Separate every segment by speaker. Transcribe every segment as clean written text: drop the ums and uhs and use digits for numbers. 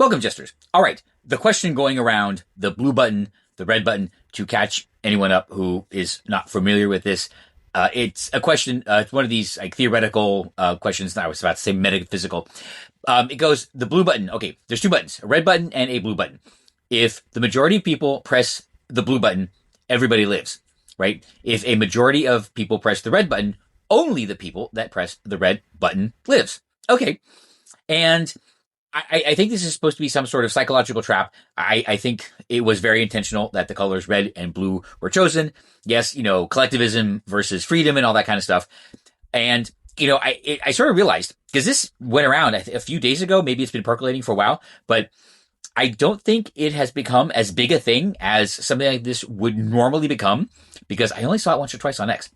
Speaker 1: Welcome, jesters. All right. The question going around, the blue button, the red button, to catch anyone up who is not familiar with this. It's a question. It's one of these like theoretical questions. I was about to say metaphysical. It goes, the blue button. Okay, there's two buttons, a red button and a blue button. If the majority of people press the blue button, everybody lives, right? If a majority of people press the red button, only the people that press the red button lives. Okay. And I think this is supposed to be some sort of psychological trap. I think it was very intentional that the colors red and blue were chosen. Yes, collectivism versus freedom and all that kind of stuff. And, I sort of realized, because this went around a few days ago, maybe it's been percolating for a while, but I don't think it has become as big a thing as something like this would normally become, because I only saw it once or twice on X.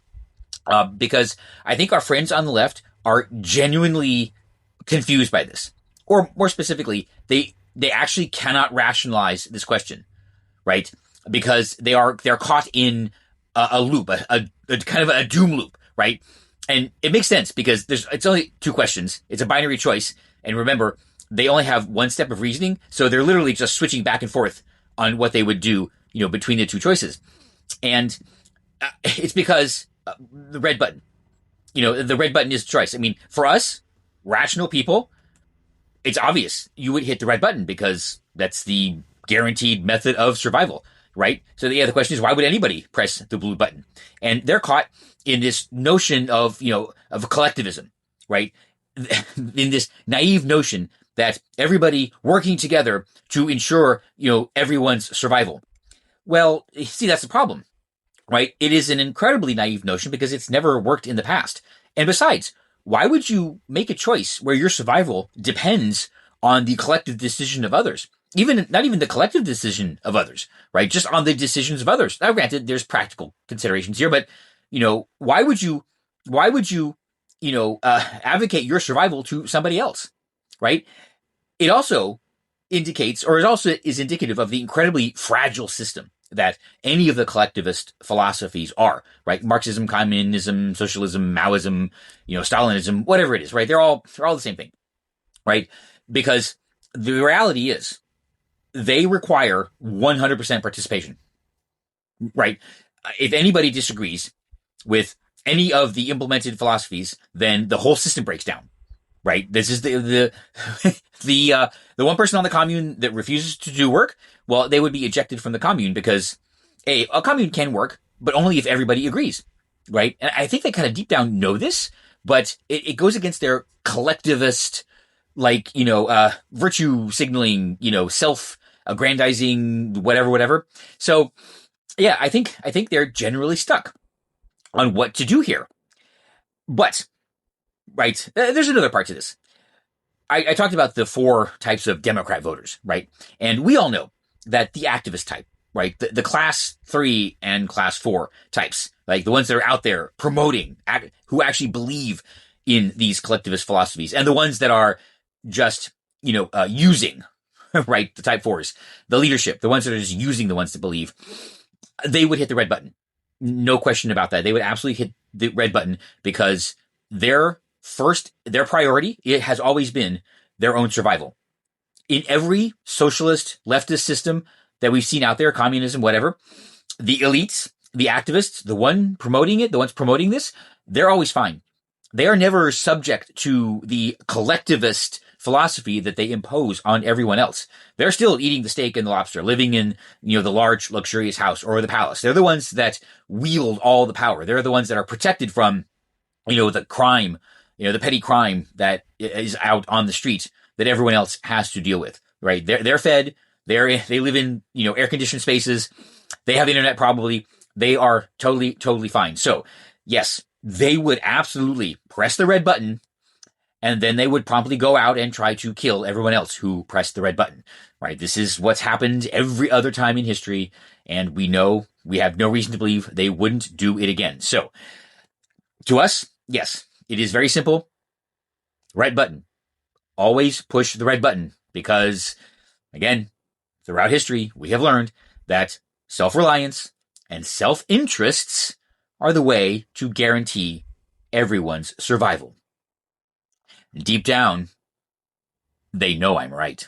Speaker 1: Because I think our friends on the left are genuinely confused by this. Or more specifically, they actually cannot rationalize this question, right? Because they're caught in a loop, a kind of a doom loop, right? And it makes sense because it's only two questions. It's a binary choice. And remember, they only have one step of reasoning. So they're literally just switching back and forth on what they would do, between the two choices. And it's because the red button, the red button is the choice. I mean, for us, rational people, it's obvious you would hit the red button because that's the guaranteed method of survival, right? So the question is, why would anybody press the blue button? And they're caught in this notion of collectivism, right? In this naive notion that everybody working together to ensure, everyone's survival. Well, see, that's the problem, right? It is an incredibly naive notion because it's never worked in the past. And besides, why would you make a choice where your survival depends on the collective decision of others? Not even the collective decision of others, right? Just on the decisions of others. Now, granted, there's practical considerations here, but why would you advocate your survival to somebody else, right? It also indicates, or it also is indicative of the incredibly fragile system that any of the collectivist philosophies are, right? Marxism, communism, socialism, Maoism, Stalinism, whatever it is, right? They're all the same thing, right? Because the reality is they require 100% participation, right? If anybody disagrees with any of the implemented philosophies, then the whole system breaks down, right? This is the one person on the commune that refuses to do work. Well, they would be ejected from the commune because a commune can work, but only if everybody agrees, right? And I think they kind of deep down know this, but it goes against their collectivist, virtue signaling, self-aggrandizing, whatever. So yeah, I think they're generally stuck on what to do here. But, right, there's another part to this. I talked about the four types of Democrat voters, right? And we all know that the activist type, right? The class 3 and class 4 types, like the ones that are out there promoting, who actually believe in these collectivist philosophies, and the ones that are just, using, right? The type 4s, the leadership, the ones that are just using the ones that believe, they would hit the red button. No question about that. They would absolutely hit the red button because their priority, it has always been their own survival. In every socialist leftist system that we've seen out there, communism, whatever, the elites, the activists, the ones promoting this, they're always fine. They are never subject to the collectivist philosophy that they impose on everyone else. They're still eating the steak and the lobster, living in, the large luxurious house or the palace. They're the ones that wield all the power. They're the ones that are protected from, the crime, the petty crime that is out on the street that everyone else has to deal with, right? They're fed. They live in, air conditioned spaces. They have internet probably. They are totally, totally fine. So yes, they would absolutely press the red button, and then they would promptly go out and try to kill everyone else who pressed the red button, right? This is what's happened every other time in history, and we have no reason to believe they wouldn't do it again. So to us, yes, it is very simple. Red button. Always push the red button because, again, throughout history, we have learned that self-reliance and self-interests are the way to guarantee everyone's survival. Deep down, they know I'm right.